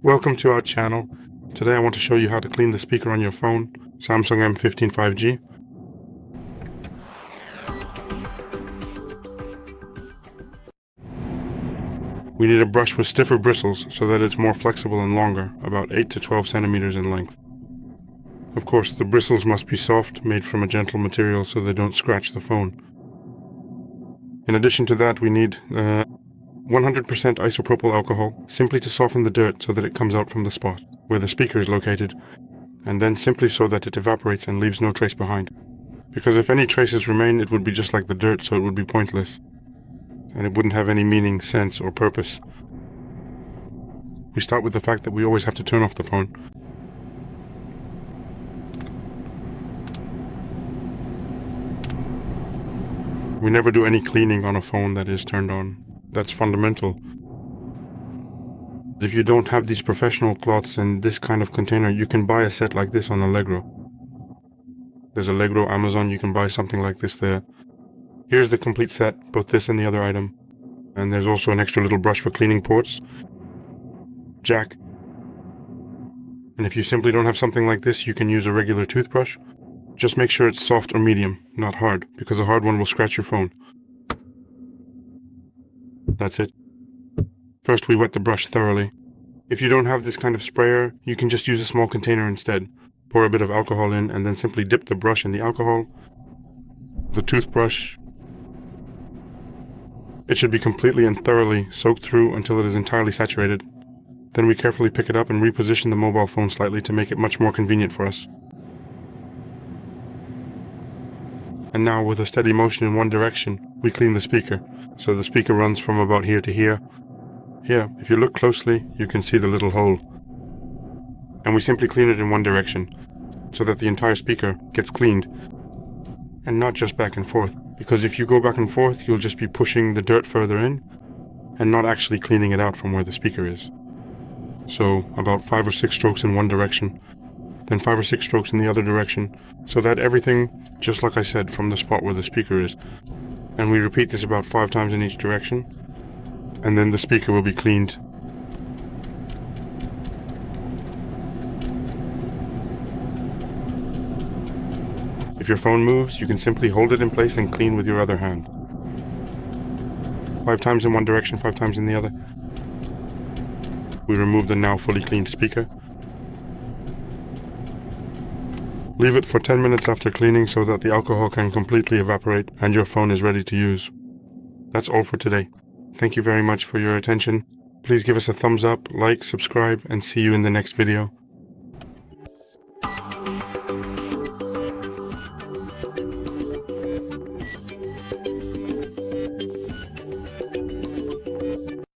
Welcome to our channel. Today I want to show you how to clean the speaker on your phone, Samsung M15 5G. We need a brush with stiffer bristles so that it's more flexible and longer, about 8 to 12 centimeters in length. Of course, the bristles must be soft, made from a gentle material so they don't scratch the phone. In addition to that, we need 100% isopropyl alcohol, simply to soften the dirt so that it comes out from the spot where the speaker is located, and then simply so that it evaporates and leaves no trace behind. Because if any traces remain, it would be just like the dirt, so it would be pointless, and it wouldn't have any meaning, sense, or purpose. We start with the fact that we always have to turn off the phone. We never do any cleaning on a phone that is turned on. That's fundamental. If you don't have these professional cloths in this kind of container, you can buy a set like this on Allegro. There's Allegro, Amazon, you can buy something like this there. Here's the complete set, both this and the other item. And there's also an extra little brush for cleaning ports. Jack. And if you simply don't have something like this, you can use a regular toothbrush. Just make sure it's soft or medium, not hard, because a hard one will scratch your phone. That's it. First we wet the brush thoroughly. If you don't have this kind of sprayer, you can just use a small container instead. Pour a bit of alcohol in and then simply dip the brush in the alcohol. The toothbrush. It should be completely and thoroughly soaked through until it is entirely saturated. Then we carefully pick it up and reposition the mobile phone slightly to make it much more convenient for us. And now, with a steady motion in one direction, we clean the speaker. So the speaker runs from about here to here. Here, if you look closely, you can see the little hole. And we simply clean it in one direction, so that the entire speaker gets cleaned. And not just back and forth, because if you go back and forth, you'll just be pushing the dirt further in, and not actually cleaning it out from where the speaker is. So, about 5 or 6 strokes in one direction, then 5 or 6 strokes in the other direction, so that everything, just like I said, from the spot where the speaker is. And we repeat this about 5 times in each direction, and then the speaker will be cleaned. If your phone moves, you can simply hold it in place and clean with your other hand. 5 times in one direction, 5 times in the other. We remove the now fully cleaned speaker. Leave it for 10 minutes after cleaning so that the alcohol can completely evaporate and your phone is ready to use. That's all for today. Thank you very much for your attention. Please give us a thumbs up, like, subscribe, and see you in the next video.